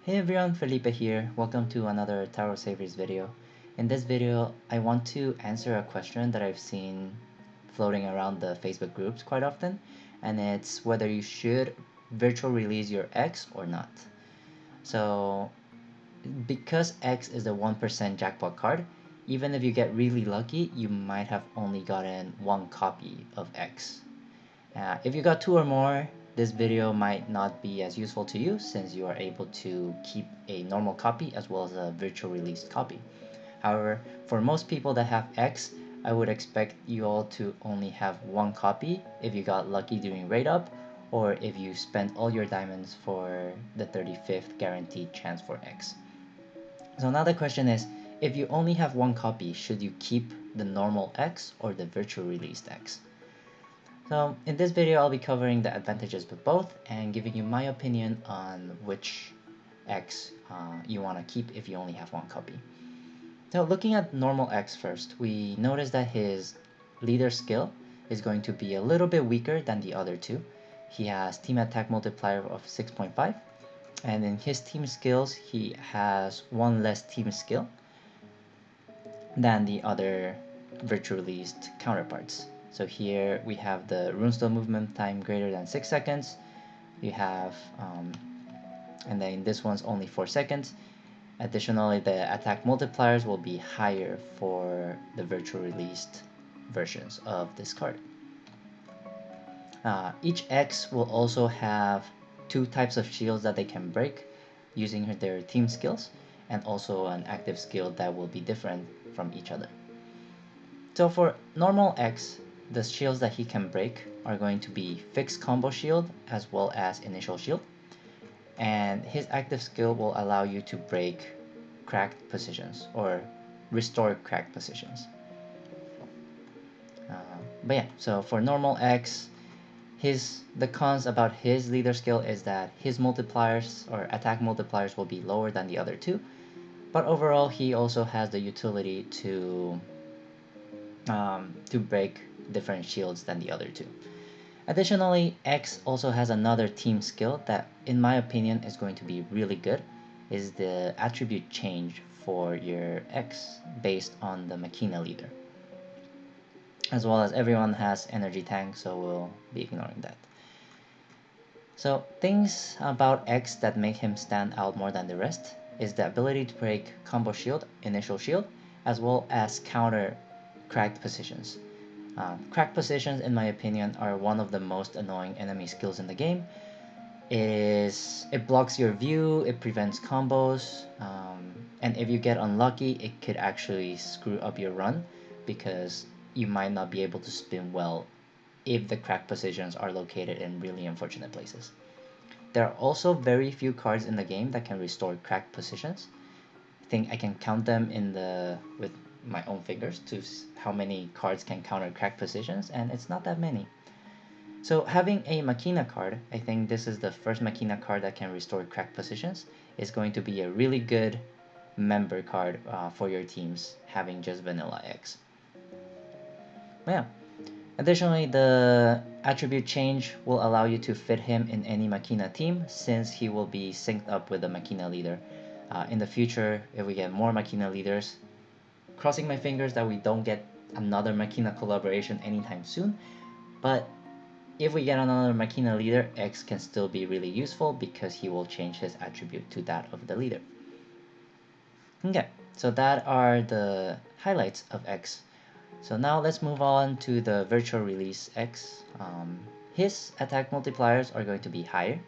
Hey everyone, Felipe here. Welcome to another Tarot Savers video. In this video, I want to answer a question that I've seen floating around the Facebook groups quite often, and it's whether you should virtual release your X or not. So, because X is the 1% jackpot card, even if you get really lucky, you might have only gotten one copy of X. If you got two or more, this video might not be as useful to you since you are able to keep a normal copy as well as a virtual released copy. However, for most people that have X, I would expect you all to only have one copy if you got lucky during rate up or if you spent all your diamonds for the 35th guaranteed chance for X. So now the question is, if you only have one copy, should you keep the normal X or the virtual released X? So in this video, I'll be covering the advantages of both and giving you my opinion on which X you want to keep if you only have one copy. So looking at normal X first, we notice that his leader skill is going to be a little bit weaker than the other two. He has team attack multiplier of 6.5, and in his team skills, he has one less team skill than the other virtual released counterparts. So here we have the runestone movement time greater than 6 seconds. You have, and then this one's only 4 seconds. Additionally, the attack multipliers will be higher for the virtual released versions of this card. Each X will also have two types of shields that they can break using their team skills, and also an active skill that will be different from each other. So for normal X, the shields that he can break are going to be fixed combo shield as well as initial shield, and his active skill will allow you to break cracked positions or restore cracked positions. But yeah, so for normal X, the cons about his leader skill is that his multipliers or attack multipliers will be lower than the other two, but overall he also has the utility to break different shields than the other two. Additionally, X also has another team skill that in my opinion is going to be really good, is the attribute change for your X based on the Machina leader. As well as everyone has energy tank, so we'll be ignoring that. So things about X that make him stand out more than the rest is the ability to break combo shield, initial shield, as well as counter cracked positions. Cracked positions, in my opinion, are one of the most annoying enemy skills in the game. It blocks your view, it prevents combos, and if you get unlucky, it could actually screw up your run because you might not be able to spin well if the cracked positions are located in really unfortunate places. There are also very few cards in the game that can restore cracked positions. I think I can count them with my own fingers to how many cards can counter cracked positions, and it's not that many. So having a Machina card, I think this is the first Machina card that can restore cracked positions, is going to be a really good member card for your teams having just vanilla X. Yeah. Additionally, the attribute change will allow you to fit him in any Machina team since he will be synced up with the Machina leader. In the future, if we get more Machina leaders, crossing my fingers that we don't get another Machina collaboration anytime soon, but if we get another Machina leader, X can still be really useful because he will change his attribute to that of the leader. Okay, so that are the highlights of X. So now let's move on to the virtual release X. His attack multipliers are going to be higher,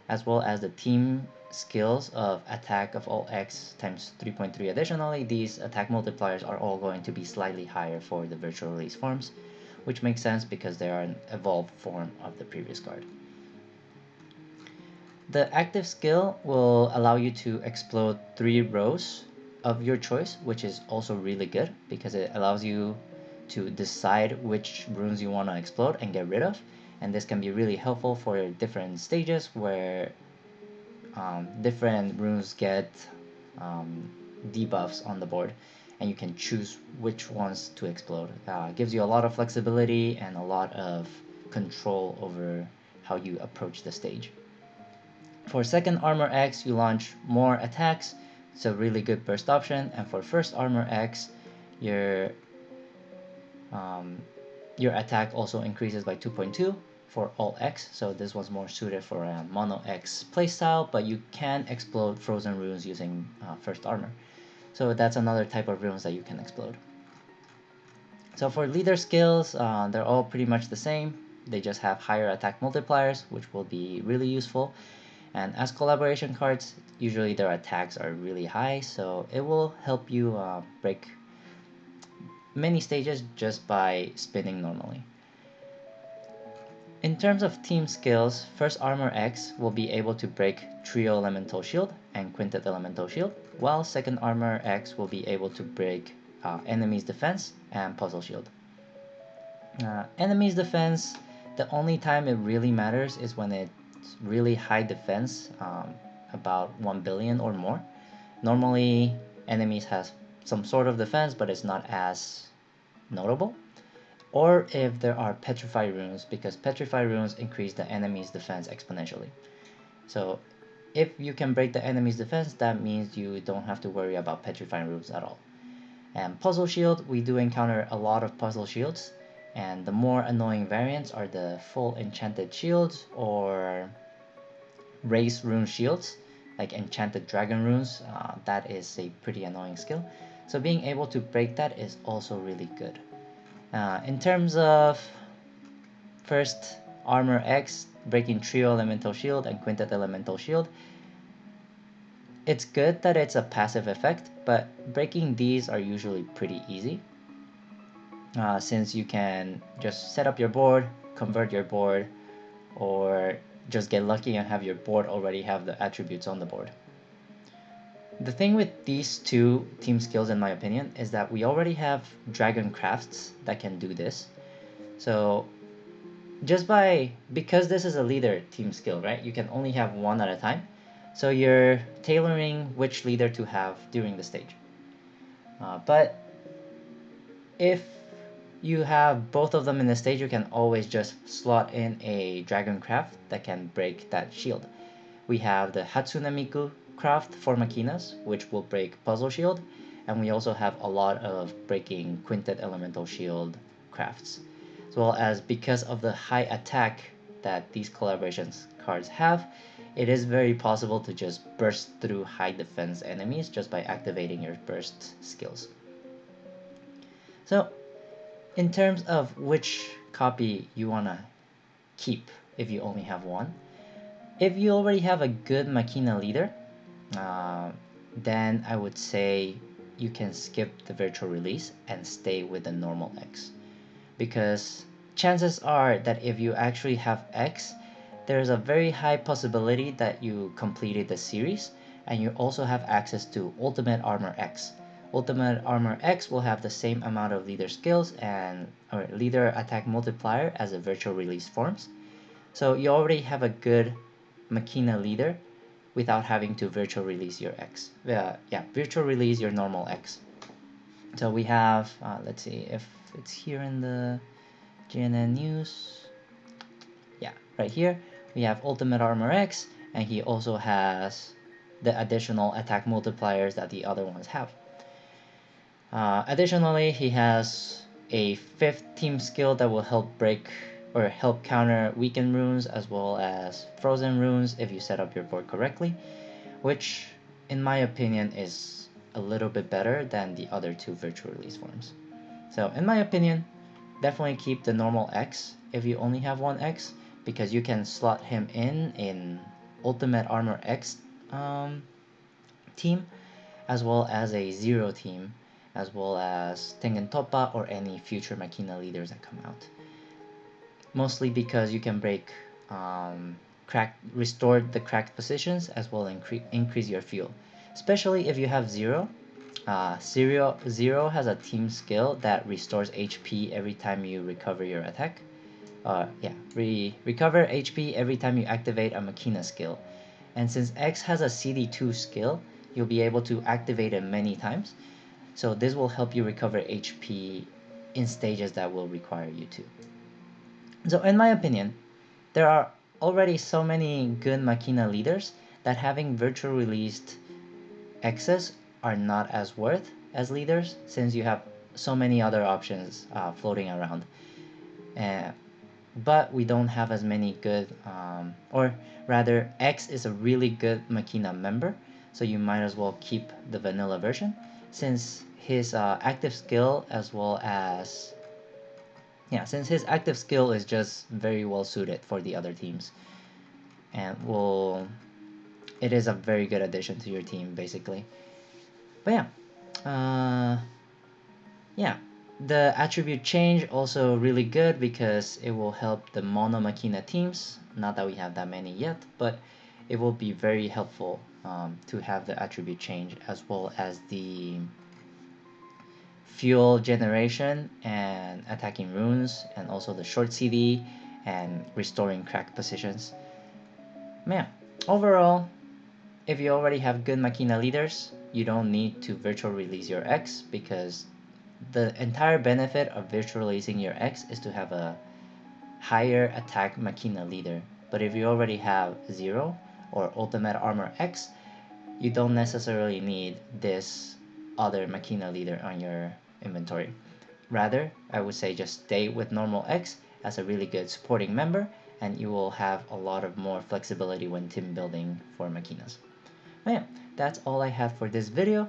as well as the team skills of attack of all X times 3.3. Additionally, these attack multipliers are all going to be slightly higher for the virtual release forms, which makes sense because they are an evolved form of the previous card. The active skill will allow you to explode 3 rows of your choice, which is also really good because it allows you to decide which runes you want to explode and get rid of, and this can be really helpful for different stages where different runes get debuffs on the board and you can choose which ones to explode. It gives you a lot of flexibility and a lot of control over how you approach the stage. For second armor X, you launch more attacks. It's a really good burst option. And for first armor X, your your attack also increases by 2.2 for all X, so this was more suited for a mono X playstyle, but you can explode frozen runes using first armor. So that's another type of runes that you can explode. So for leader skills, they're all pretty much the same. They just have higher attack multipliers, which will be really useful. And as collaboration cards, usually their attacks are really high, so it will help you break many stages just by spinning normally. In terms of team skills, First Armor X will be able to break Trio Elemental Shield and Quintet Elemental Shield, while Second Armor X will be able to break Enemy's Defense and Puzzle Shield. Enemy's Defense, the only time it really matters is when it's really high defense, about 1 billion or more. Normally, enemies has some sort of defense, but it's not as notable. Or if there are Petrify runes, because Petrify runes increase the enemy's defense exponentially. So if you can break the enemy's defense, that means you don't have to worry about Petrify runes at all. And Puzzle Shield, we do encounter a lot of Puzzle Shields, and the more annoying variants are the full Enchanted Shields or Race Rune Shields, like Enchanted Dragon Runes. That is a pretty annoying skill. So being able to break that is also really good. In terms of First Armor X, breaking Trio Elemental Shield and Quintet Elemental Shield, it's good that it's a passive effect, but breaking these are usually pretty easy. Since you can just set up your board, convert your board, or just get lucky and have your board already have the attributes on the board. The thing with these two team skills, in my opinion, is that we already have Dragon Crafts that can do this. So because this is a leader team skill, right? You can only have one at a time. So you're tailoring which leader to have during the stage. But if you have both of them in the stage, you can always just slot in a Dragon Craft that can break that shield. We have the Hatsune Miku craft for Makinas, which will break Puzzle Shield, and we also have a lot of breaking Quintet Elemental Shield crafts. As well as because of the high attack that these collaborations cards have, it is very possible to just burst through high defense enemies just by activating your burst skills. So in terms of which copy you want to keep if you only have one, if you already have a good Makina leader, then I would say you can skip the virtual release and stay with the normal X. Because chances are that if you actually have X, there's a very high possibility that you completed the series, and you also have access to Ultimate Armor X. Ultimate Armor X will have the same amount of leader skills and or leader attack multiplier as the virtual release forms. So you already have a good Makina leader without having to virtual release your X. Virtual release your normal X. So we have, let's see if it's here in the GNN news. Yeah, right here we have Ultimate Armor X, and he also has the additional attack multipliers that the other ones have. Additionally, he has a 5th team skill that will help break or help counter weakened runes as well as frozen runes if you set up your board correctly, which in my opinion is a little bit better than the other two virtual release forms. So in my opinion, definitely keep the normal X if you only have one X, because you can slot him in Ultimate Armor X team, as well as a Zero team, as well as Tengen Toppa or any future Makina leaders that come out. Mostly because you can break restore the cracked positions as well as increase your fuel. Especially if you have Zero. Zero has a team skill that restores HP every time you recover your attack. Recover HP every time you activate a Makina skill. And since X has a CD2 skill, you'll be able to activate it many times. So this will help you recover HP in stages that will require you to. So in my opinion, there are already so many good Machina leaders that having virtual released X's are not as worth as leaders, since you have so many other options floating around. Uh, but we don't have as many good, or rather, X is a really good Machina member, so you might as well keep the vanilla version, since his active skill as well as since his active skill is just very well suited for the other teams, and will it is a very good addition to your team basically. But yeah, the attribute change also really good because it will help the mono Machina teams. Not that we have that many yet, but it will be very helpful to have the attribute change, as well as the fuel generation and attacking runes, and also the short CD and restoring crack positions. Man, overall, if you already have good Machina leaders, you don't need to virtual release your X, because the entire benefit of virtual releasing your X is to have a higher attack Machina leader. But if you already have 0 or Ultimate Armor X, you don't necessarily need this other Machina leader on your inventory. Rather, I would say just stay with normal X as a really good supporting member, and you will have a lot of more flexibility when team building for Machinas. But yeah, that's all I have for this video.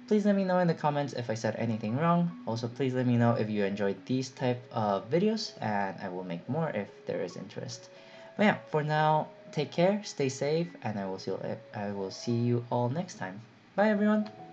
Please let me know in the comments if I said anything wrong. Also, please let me know if you enjoyed these type of videos, and I will make more if there is interest. But yeah, for now, take care, stay safe, and I will see you all next time. Bye everyone!